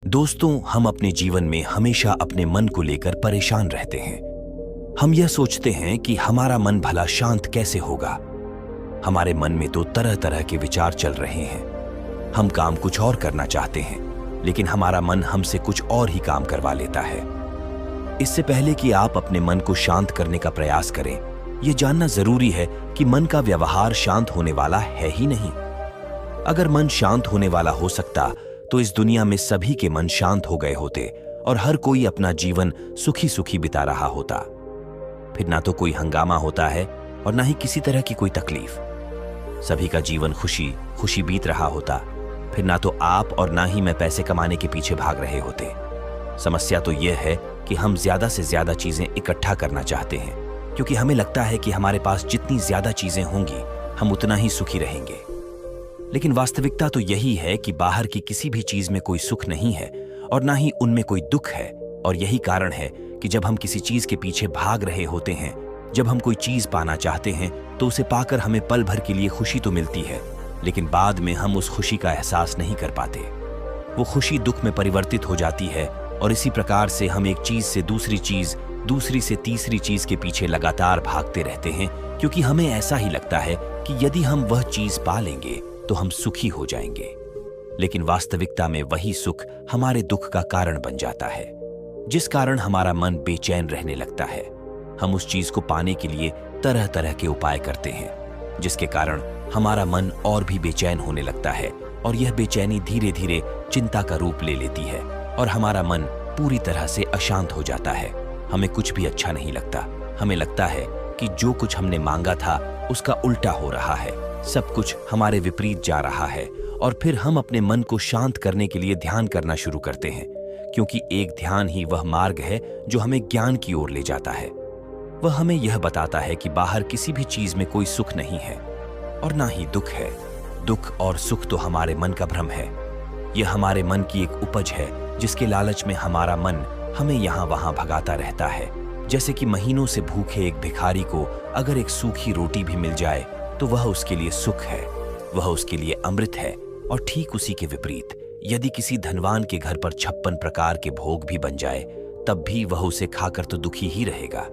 दोस्तों, हम अपने जीवन में हमेशा अपने मन को लेकर परेशान रहते हैं। हम यह सोचते हैं कि हमारा मन भला शांत कैसे होगा। हमारे मन में तो तरह तरह के विचार चल रहे हैं। हम काम कुछ और करना चाहते हैं, लेकिन हमारा मन हमसे कुछ और ही काम करवा लेता है। इससे पहले कि आप अपने मन को शांत करने का प्रयास करें, यह जानना जरूरी है कि मन का व्यवहार शांत होने वाला है ही नहीं। अगर मन शांत होने वाला हो सकता तो इस दुनिया में सभी के मन शांत हो गए होते और हर कोई अपना जीवन सुखी सुखी बिता रहा होता। फिर ना तो कोई हंगामा होता है और ना ही किसी तरह की कोई तकलीफ। सभी का जीवन खुशी खुशी बीत रहा होता। फिर ना तो आप और ना ही मैं पैसे कमाने के पीछे भाग रहे होते। समस्या तो यह है कि हम ज्यादा से ज्यादा चीजें इकट्ठा करना चाहते हैं, क्योंकि हमें लगता है कि हमारे पास जितनी ज्यादा चीजें होंगी हम उतना ही सुखी रहेंगे। लेकिन वास्तविकता तो यही है कि बाहर की किसी भी चीज में कोई सुख नहीं है और ना ही उनमें कोई दुख है। और यही कारण है कि जब हम किसी चीज के पीछे भाग रहे होते हैं, जब हम कोई चीज पाना चाहते हैं, तो उसे पाकर हमें पल भर के लिए खुशी तो मिलती है, लेकिन बाद में हम उस खुशी का एहसास नहीं कर पाते। वो खुशी दुख में परिवर्तित हो जाती है और इसी प्रकार से हम एक चीज से दूसरी चीज, दूसरी से तीसरी चीज के पीछे लगातार भागते रहते हैं, क्योंकि हमें ऐसा ही लगता है कि यदि हम वह चीज पा लेंगे तो हम सुखी हो जाएंगे। लेकिन वास्तविकता में वही सुख हमारे दुख का कारण बन जाता है, जिस कारण हमारा मन बेचैन रहने लगता है। हम उस चीज को पाने के लिए तरह तरह के उपाय करते हैं, जिसके कारण हमारा मन और भी बेचैन होने लगता है और यह बेचैनी धीरे धीरे चिंता का रूप ले लेती है और हमारा मन पूरी तरह से अशांत हो जाता है। हमें कुछ भी अच्छा नहीं लगता। हमें लगता है कि जो कुछ हमने मांगा था उसका उल्टा हो रहा है, सब कुछ हमारे विपरीत जा रहा है। और फिर हम अपने मन को शांत करने के लिए ध्यान करना शुरू करते हैं, क्योंकि एक ध्यान ही वह मार्ग है जो हमें ज्ञान की ओर ले जाता है। वह हमें यह बताता है कि बाहर किसी भी चीज में कोई सुख नहीं है और ना ही दुख है। दुख और सुख तो हमारे मन का भ्रम है। यह हमारे मन की एक उपज है, जिसके लालच में हमारा मन हमें यहाँ वहां भगाता रहता है। जैसे कि महीनों से भूखे एक भिखारी को अगर एक सूखी रोटी भी मिल जाए तो वह उसके लिए सुख है, वह उसके लिए अमृत है। और ठीक उसी के विपरीत, यदि किसी धनवान के घर पर 56 प्रकार के भोग भी बन जाए, तब भी वह उसे खाकर तो दुखी ही रहेगा।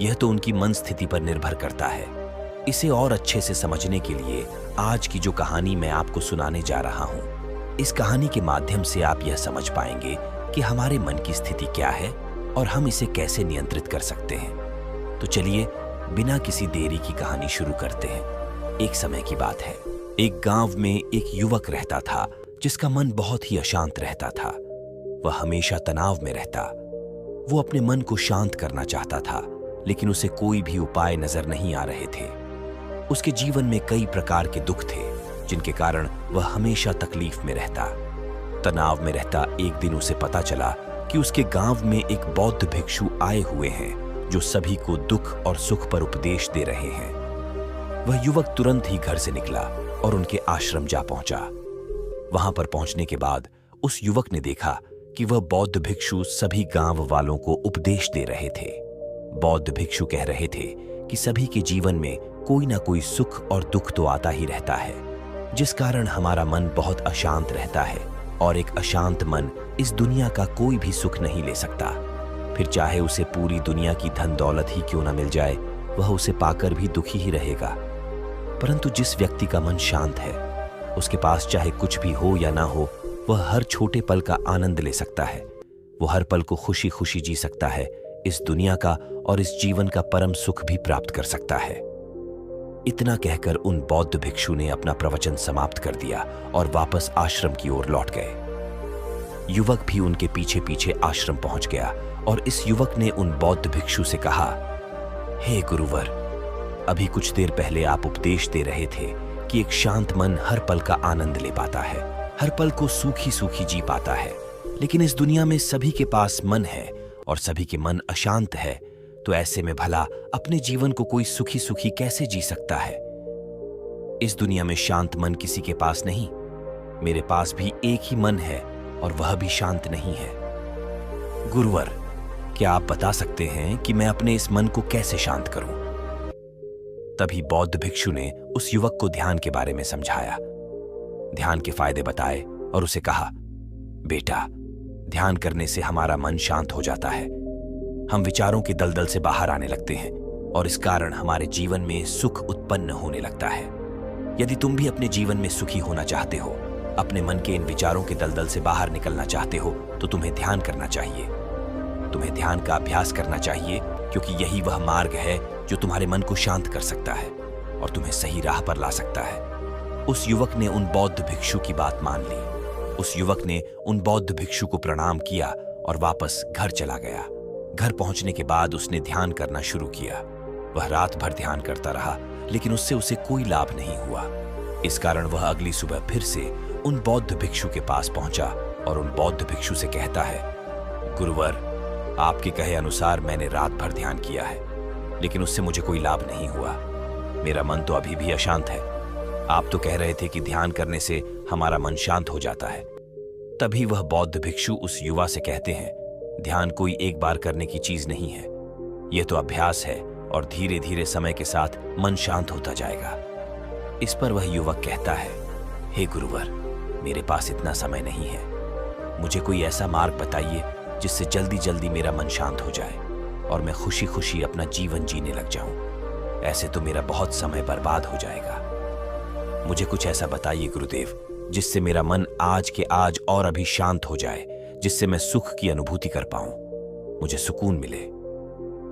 यह तो उनकी मन स्थिति पर निर्भर करता है। इसे और अच्छे से समझने के लिए आज की जो कहानी मैं आपको सुनाने जा रहा हूं, इस कहानी के माध्यम से आप यह समझ पाएंगे कि हमारे मन की स्थिति क्या है और हम इसे कैसे नियंत्रित कर सकते हैं। तो चलिए बिना किसी देरी की कहानी शुरू करते हैं। एक समय की बात है। एक गांव में एक युवक रहता था, जिसका मन बहुत ही अशांत रहता था। वह हमेशा तनाव में रहता। वो अपने मन को शांत करना चाहता था, लेकिन उसे कोई भी उपाय नजर नहीं आ रहे थे। उसके जीवन में कई प्रकार के दुख थे, जिनके कारण वह हमेशा तकलीफ में रहता, तनाव में रहता। एक दिन उसे पता चला कि उसके गांव में एक बौद्ध भिक्षु आए हुए हैं, जो सभी को दुख और सुख पर उपदेश दे रहे हैं। वह युवक तुरंत ही घर से निकला और उनके आश्रम जा पहुंचा। वहां पर पहुंचने के बाद उस युवक ने देखा कि वह बौद्ध भिक्षु सभी गांव वालों को उपदेश दे रहे थे। बौद्ध भिक्षु कह रहे थे कि सभी के जीवन में कोई ना कोई सुख और दुख तो आता ही रहता है, जिस कारण हमारा मन बहुत अशांत रहता है। और एक अशांत मन इस दुनिया का कोई भी सुख नहीं ले सकता। फिर चाहे उसे पूरी दुनिया की धन दौलत ही क्यों ना मिल जाए, वह उसे पाकर भी दुखी ही रहेगा। परंतु जिस व्यक्ति का मन शांत है, उसके पास चाहे कुछ भी हो या ना हो, वह हर छोटे पल का आनंद ले सकता है। वो हर पल को खुशी खुशी जी सकता है। इस दुनिया का और इस जीवन का परम सुख भी प्राप्त कर सकता है। इतना कहकर उन बौद्ध भिक्षु ने अपना प्रवचन समाप्त कर दिया और वापस आश्रम की ओर लौट गए। युवक भी उनके पीछे पीछे आश्रम पहुंच गया और इस युवक ने उन बौद्ध भिक्षु से कहा, हे गुरुवर, अभी कुछ देर पहले आप उपदेश दे रहे थे कि एक शांत मन हर पल का आनंद ले पाता है, हर पल को सूखी सूखी जी पाता है। लेकिन इस दुनिया में सभी के पास मन है और सभी के मन अशांत है, तो ऐसे में भला अपने जीवन को कोई सुखी सुखी कैसे जी सकता है। इस दुनिया में शांत मन किसी के पास नहीं। मेरे पास भी एक ही मन है और वह भी शांत नहीं है। गुरुवर, क्या आप बता सकते हैं कि मैं अपने इस मन को कैसे शांत करूं? तभी बौद्ध भिक्षु ने उस युवक को ध्यान के बारे में समझाया, ध्यान के फायदे बताए और उसे कहा, बेटा, ध्यान करने से हमारा मन शांत हो जाता है। हम विचारों के दलदल से बाहर आने लगते हैं और इस कारण हमारे जीवन में सुख उत्पन्न होने लगता है। यदि तुम भी अपने जीवन में सुखी होना चाहते हो, अपने मन के इन विचारों के दलदल से बाहर निकलना चाहते हो, तो तुम्हें ध्यान करना चाहिए। तुम्हें ध्यान का अभ्यास करना चाहिए, क्योंकि यही वह मार्ग है जो तुम्हारे मन को शांत कर सकता है और तुम्हें सही राह पर ला सकता है। उस युवक ने उन बौद्ध भिक्षु की बात मान ली। उस युवक ने उन बौद्ध भिक्षु को प्रणाम किया और वापस घर चला गया। घर पहुंचने के बाद उसने ध्यान करना शुरू किया। वह रात भर ध्यान करता रहा, लेकिन उससे उसे कोई लाभ नहीं हुआ। इस कारण वह अगली सुबह फिर से उन बौद्ध भिक्षु के पास पहुंचा और उन बौद्ध भिक्षु से कहता है, गुरुवर, आपके कहे अनुसार मैंने रात भर ध्यान किया है, लेकिन उससे मुझे कोई लाभ नहीं हुआ। मेरा मन तो अभी भी अशांत है। आप तो कह रहे थे कि ध्यान करने से हमारा मन शांत हो जाता है। तभी वह बौद्ध भिक्षु उस युवा से कहते हैं, ध्यान कोई एक बार करने की चीज नहीं है। यह तो अभ्यास है और धीरे धीरे समय के साथ मन शांत होता जाएगा। इस पर वह युवक कहता है, हे गुरुवर, मेरे पास इतना समय नहीं है। मुझे कोई ऐसा मार्ग बताइए जिससे जल्दी जल्दी मेरा मन शांत हो जाए और मैं खुशी खुशी अपना जीवन जीने लग जाऊं। ऐसे तो मेरा बहुत समय बर्बाद हो जाएगा। मुझे कुछ ऐसा बताइए गुरुदेव, जिससे मेरा मन आज के आज और अभी शांत हो जाए, जिससे मैं सुख की अनुभूति कर पाऊं, मुझे सुकून मिले।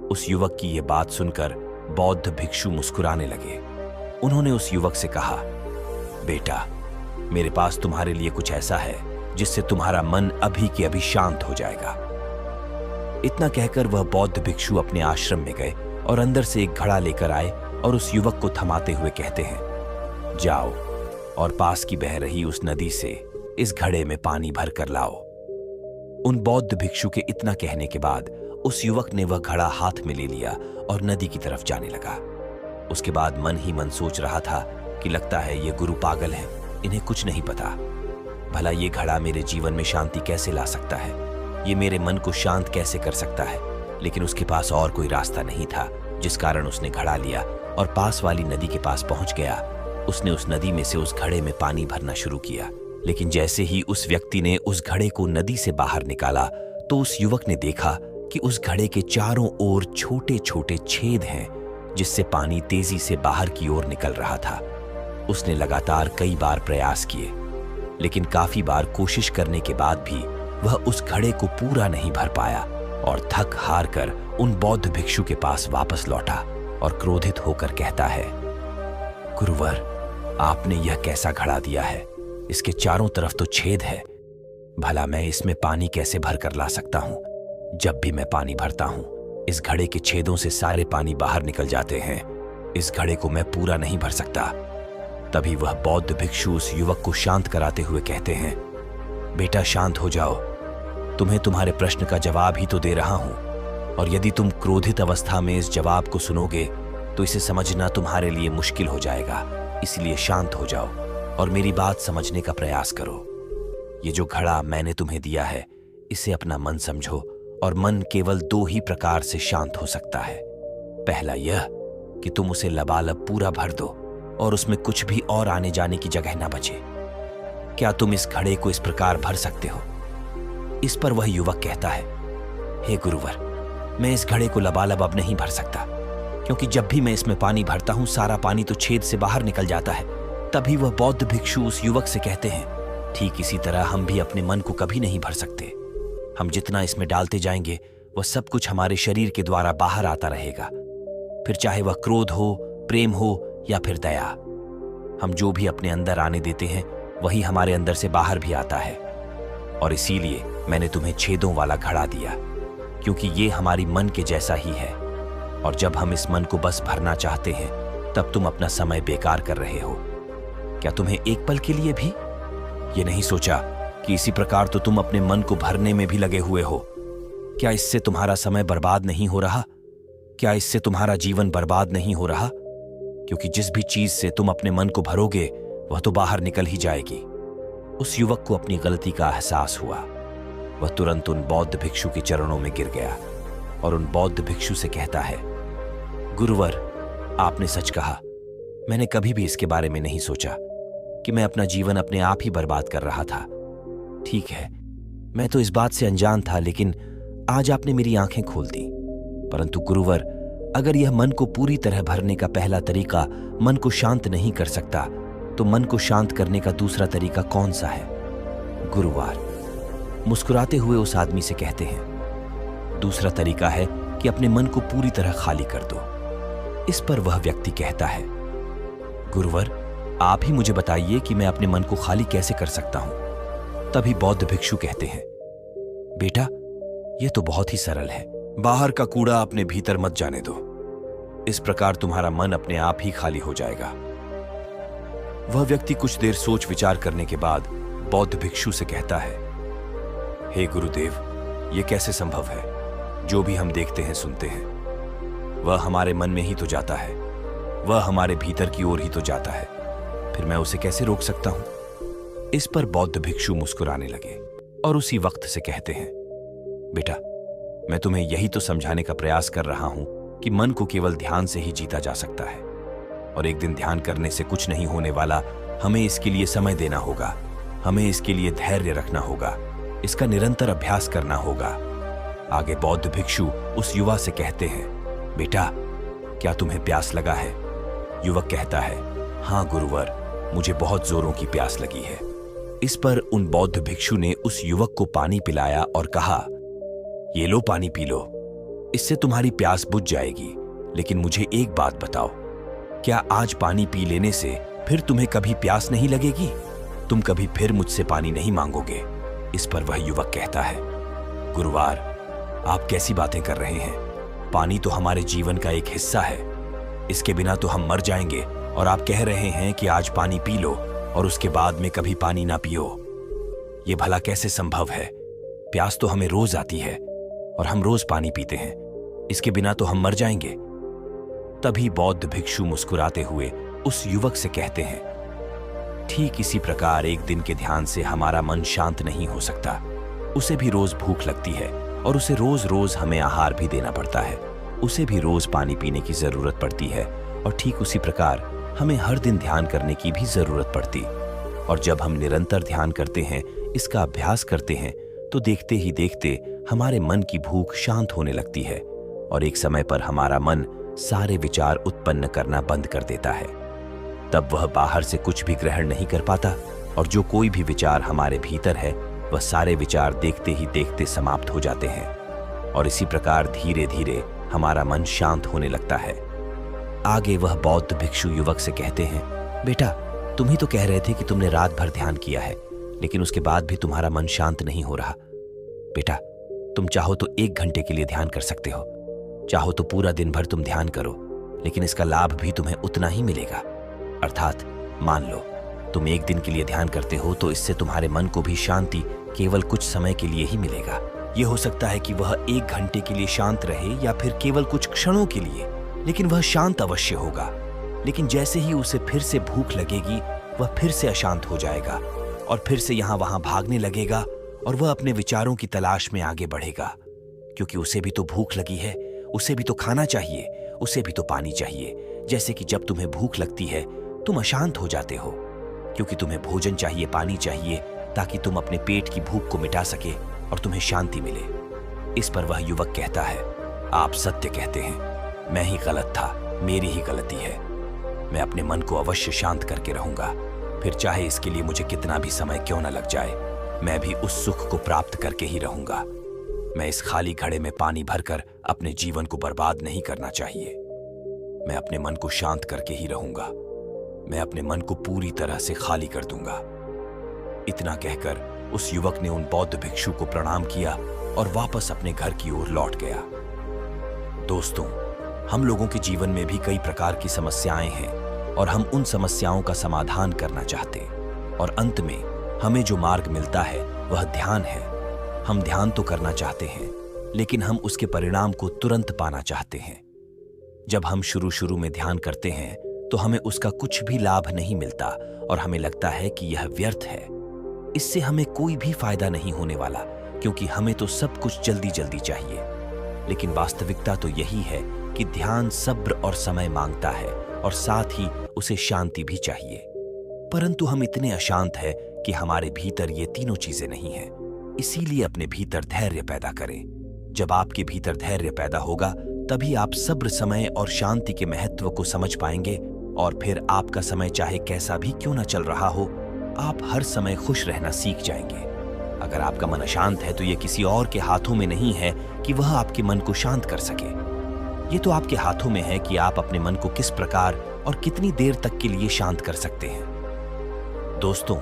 उस युवक की यह बात सुनकर बौद्ध भिक्षु मुस्कुराने लगे। उन्होंने उस युवक से कहा, बेटा, मेरे पास तुम्हारे लिए कुछ ऐसा है जिससे तुम्हारा मन अभी के अभी शांत हो जाएगा। इतना कहकर वह बौद्ध भिक्षु अपने आश्रम में गए और अंदर से एक घड़ा लेकर आए और उस युवक को थमाते हुए कहते हैं, जाओ और पास की बह रही उस नदी से इस घड़े में पानी भर कर लाओ। उन बौद्ध भिक्षु के इतना कहने के बाद उस युवक ने वह घड़ा हाथ में ले लिया और नदी की तरफ जाने लगा। उसके बाद मन ही मन सोच रहा था कि लगता है ये गुरु पागल है, इन्हें कुछ नहीं पता। भला ये घड़ा मेरे जीवन में शांति कैसे ला सकता है, ये मेरे मन को शांत कैसे कर सकता है। लेकिन उसके पास और कोई रास्ता नहीं था, जिस कारण उसने घड़ा लिया और पास वाली नदी के पास पहुंच गया। उसने उस नदी में से उस घड़े में पानी भरना शुरू किया, लेकिन जैसे ही उस व्यक्ति ने उस घड़े को नदी से बाहर निकाला तो उस युवक ने देखा कि उस घड़े के चारों ओर छोटे छोटे छेद हैं, जिससे पानी तेजी से बाहर की ओर निकल रहा था। उसने लगातार कई बार प्रयास किए, लेकिन काफी बार कोशिश करने के बाद भी वह उस घड़े को पूरा नहीं भर पाया और थक हार कर उन बौद्ध भिक्षु के पास वापस लौटा और क्रोधित होकर कहता है, गुरुवर, आपने यह कैसा घड़ा दिया है? इसके चारों तरफ तो छेद है। भला मैं इसमें पानी कैसे भर कर ला सकता हूं? जब भी मैं पानी भरता हूं, इस घड़े के छेदों से सारे पानी बाहर निकल जाते हैं। इस घड़े को मैं पूरा नहीं भर सकता। तभी वह बौद्ध भिक्षु उस युवक को शांत कराते हुए कहते हैं, बेटा, शांत हो जाओ। तुम्हें तुम्हारे प्रश्न का जवाब ही तो दे रहा हूं, और यदि तुम क्रोधित अवस्था में इस जवाब को सुनोगे तो इसे समझना तुम्हारे लिए मुश्किल हो जाएगा। इसलिए शांत हो जाओ और मेरी बात समझने का प्रयास करो। ये जो घड़ा मैंने तुम्हें दिया है, इसे अपना मन समझो, और मन केवल दो ही प्रकार से शांत हो सकता है। पहला यह कि तुम उसे लबालब पूरा भर दो और उसमें कुछ भी और आने जाने की जगह ना बचे। क्या तुम इस घड़े को इस प्रकार भर सकते हो? इस पर वह युवक कहता है, हे गुरुवर, मैं इस घड़े को लबालब अब नहीं भर सकता, क्योंकि जब भी मैं इसमें पानी भरता हूं, सारा पानी तो छेद से बाहर निकल जाता है। तभी वह बौद्ध भिक्षु उस युवक से कहते हैं, ठीक इसी तरह हम भी अपने मन को कभी नहीं भर सकते। हम जितना इसमें डालते जाएंगे, वह सब कुछ हमारे शरीर के द्वारा बाहर आता रहेगा। फिर चाहे वह क्रोध हो, प्रेम हो या फिर दया, हम जो भी अपने अंदर आने देते हैं, वही हमारे अंदर से बाहर भी आता है। और इसीलिए मैंने तुम्हें छेदों वाला घड़ा दिया, क्योंकि ये हमारी मन के जैसा ही है। और जब हम इस मन को बस भरना चाहते हैं, तब तुम अपना समय बेकार कर रहे हो। क्या तुम्हें एक पल के लिए भी ये नहीं सोचा कि इसी प्रकार तो तुम अपने मन को भरने में भी लगे हुए हो? क्या इससे तुम्हारा समय बर्बाद नहीं हो रहा? क्या इससे तुम्हारा जीवन बर्बाद नहीं हो रहा? क्योंकि जिस भी चीज से तुम अपने मन को भरोगे, वह तो बाहर निकल ही जाएगी। उस युवक को अपनी गलती का एहसास हुआ। वह तुरंत उन बौद्ध भिक्षु के चरणों में गिर गया और उन बौद्ध भिक्षु से कहता है, गुरुवर, आपने सच कहा। मैंने कभी भी इसके बारे में नहीं सोचा कि मैं अपना जीवन अपने आप ही बर्बाद कर रहा था। ठीक है, मैं तो इस बात से अनजान था, लेकिन आज आपने मेरी आंखें खोल दी। परंतु गुरुवर, अगर यह मन को पूरी तरह भरने का पहला तरीका मन को शांत नहीं कर सकता, तो मन को शांत करने का दूसरा तरीका कौन सा है? गुरुवार मुस्कुराते हुए उस आदमी से कहते हैं, दूसरा तरीका है कि अपने मन को पूरी तरह खाली कर दो। इस पर वह व्यक्ति कहता है, गुरुवर, आप ही मुझे बताइए कि मैं अपने मन को खाली कैसे कर सकता हूं। तभी बौद्ध भिक्षु कहते हैं, बेटा, यह तो बहुत ही सरल है। बाहर का कूड़ा अपने भीतर मत जाने दो। इस प्रकार तुम्हारा मन अपने आप ही खाली हो जाएगा। वह व्यक्ति कुछ देर सोच विचार करने के बाद बौद्ध भिक्षु से कहता है, हे गुरुदेव, यह कैसे संभव है? जो भी हम देखते हैं, सुनते हैं, वह हमारे मन में ही तो जाता है, वह हमारे भीतर की ओर ही तो जाता है। फिर मैं उसे कैसे रोक सकता हूं? इस पर बौद्ध भिक्षु मुस्कुराने लगे और उसी वक्त से कहते हैं, बेटा, मैं तुम्हें यही तो समझाने का प्रयास कर रहा हूं कि मन को केवल ध्यान से ही जीता जा सकता है, और एक दिन ध्यान करने से कुछ नहीं होने वाला। हमें इसके लिए समय देना होगा, हमें इसके लिए धैर्य रखना होगा, इसका निरंतर अभ्यास करना होगा। आगे बौद्ध भिक्षु उस युवा से कहते हैं, बेटा, क्या तुम्हें प्यास लगा है? युवक कहता है, हाँ गुरुवर, मुझे बहुत जोरों की प्यास लगी है। इस पर उन बौद्ध भिक्षु ने उस युवक को पानी पिलाया और कहा, ये लो, पानी पी लो, इससे तुम्हारी प्यास बुझ जाएगी। लेकिन मुझे एक बात बताओ, क्या आज पानी पी लेने से फिर तुम्हें कभी प्यास नहीं लगेगी? तुम कभी फिर मुझसे पानी नहीं मांगोगे? इस पर वह युवक कहता है, गुरुवार, आप कैसी बातें कर रहे हैं? पानी तो हमारे जीवन का एक हिस्सा है, इसके बिना तो हम मर जाएंगे, और आप कह रहे हैं कि आज पानी पी लो और उसके बाद में कभी पानी ना पियो। ये भला कैसे संभव है? प्यास तो हमें रोज आती है और हम रोज पानी पीते हैं, इसके बिना तो हम मर जाएंगे। तभी बौद्ध भिक्षु मुस्कुराते हुए उस युवक से कहते हैं, ठीक इसी प्रकार एक दिन के ध्यान से हमारा मन शांत नहीं हो सकता। उसे भी रोज भूख लगती है और उसे रोज रोज हमें आहार भी देना पड़ता है, उसे भी रोज पानी पीने की जरूरत पड़ती है, और ठीक उसी प्रकार हमें हर दिन ध्यान करने की भी जरूरत पड़ती। और जब हम निरंतर ध्यान करते हैं, इसका अभ्यास करते हैं, तो देखते ही देखते हमारे मन की भूख शांत होने लगती है, और एक समय पर हमारा मन सारे विचार उत्पन्न करना बंद कर देता है। तब वह बाहर से कुछ भी ग्रहण नहीं कर पाता, और जो कोई भी विचार हमारे भीतर है, वह सारे विचार देखते ही देखते समाप्त हो जाते हैं। और इसी प्रकार धीरे धीरे हमारा मन शांत होने लगता है। आगे वह बौद्ध भिक्षु युवक से कहते हैं, बेटा, तुम ही तो कह रहे थे कि तुमने रात भर ध्यान किया है, लेकिन उसके बाद भी तुम्हारा मन शांत नहीं हो रहा। बेटा, तुम चाहो तो 1 घंटे के लिए ध्यान कर सकते हो, चाहो तो पूरा दिन भर तुम ध्यान करो, लेकिन इसका लाभ भी तुम्हें उतना ही मिलेगा। अर्थात मान लो तुम 1 दिन के लिए ध्यान करते हो, तो इससे तुम्हारे मन को भी शांति केवल कुछ समय के लिए ही मिलेगा। यह हो सकता है कि वह 1 घंटे के लिए शांत रहे या फिर केवल कुछ क्षणों के लिए, लेकिन वह शांत अवश्य होगा। लेकिन जैसे ही उसे फिर से भूख लगेगी, वह फिर से अशांत हो जाएगा और फिर से यहां वहां भागने लगेगा, और वह अपने विचारों की तलाश में आगे बढ़ेगा, क्योंकि उसे भी तो भूख लगी है, उसे भी तो खाना चाहिए, उसे भी तो पानी चाहिए। जैसे कि जब तुम्हें भूख लगती है, तुम अशांत हो जाते हो, क्योंकि तुम्हें भोजन चाहिए, पानी चाहिए, ताकि तुम अपने पेट की भूख को मिटा सके और तुम्हें शांति मिले। इस पर वह युवक कहता है, आप सत्य कहते हैं, मैं ही गलत था, मेरी ही गलती है। मैं अपने मन को अवश्य शांत करके रहूंगा, फिर चाहे इसके लिए मुझे कितना भी समय क्यों न लग जाए, मैं भी उस सुख को प्राप्त करके ही रहूंगा। मैं इस खाली घड़े में पानी भरकर अपने जीवन को बर्बाद नहीं करना चाहिए। मैं अपने मन को शांत करके ही रहूंगा, मैं अपने मन को पूरी तरह से खाली कर दूंगा। इतना कहकर उस युवक ने उन बौद्ध भिक्षु को प्रणाम किया और वापस अपने घर की ओर लौट गया। दोस्तों, हम लोगों के जीवन में भी कई प्रकार की समस्याएं हैं, और हम उन समस्याओं का समाधान करना चाहते, और अंत में हमें जो मार्ग मिलता है वह ध्यान है। हम ध्यान तो करना चाहते हैं, लेकिन हम उसके परिणाम को तुरंत पाना चाहते हैं। जब हम शुरू में ध्यान करते हैं, तो हमें उसका कुछ भी लाभ नहीं मिलता, और हमें लगता है कि यह व्यर्थ है, इससे हमें कोई भी फायदा नहीं होने वाला, क्योंकि हमें तो सब कुछ जल्दी जल्दी चाहिए। लेकिन वास्तविकता तो यही है कि ध्यान सब्र और समय मांगता है, और साथ ही उसे शांति भी चाहिए। परंतु हम इतने अशांत हैं कि हमारे भीतर ये तीनों चीजें नहीं हैं। इसीलिए अपने भीतर धैर्य पैदा करें। जब आपके भीतर धैर्य पैदा होगा तभी आप सब्र, समय और शांति के महत्व को समझ पाएंगे और फिर आपका समय चाहे कैसा भी क्यों ना चल रहा हो, आप हर समय खुश रहना सीख जाएंगे। अगर आपका मन अशांत है तो यह किसी और के हाथों में नहीं है कि वह आपके मन को शांत कर सके। ये तो आपके हाथों में है कि आप अपने मन को किस प्रकार और कितनी देर तक के लिए शांत कर सकते हैं। दोस्तों,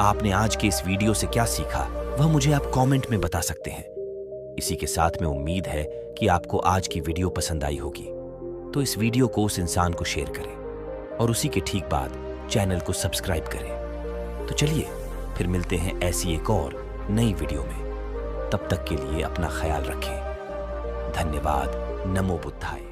आपने आज के इस वीडियो से क्या सीखा वह मुझे आप कमेंट में बता सकते हैं। इसी के साथ में उम्मीद है कि आपको आज की वीडियो पसंद आई होगी, तो इस वीडियो को उस इंसान को शेयर करें और उसी के ठीक बाद चैनल को सब्सक्राइब करें। तो चलिए फिर मिलते हैं ऐसी एक और नई वीडियो में। तब तक के लिए अपना ख्याल रखें। धन्यवाद। नमो बुद्धाय।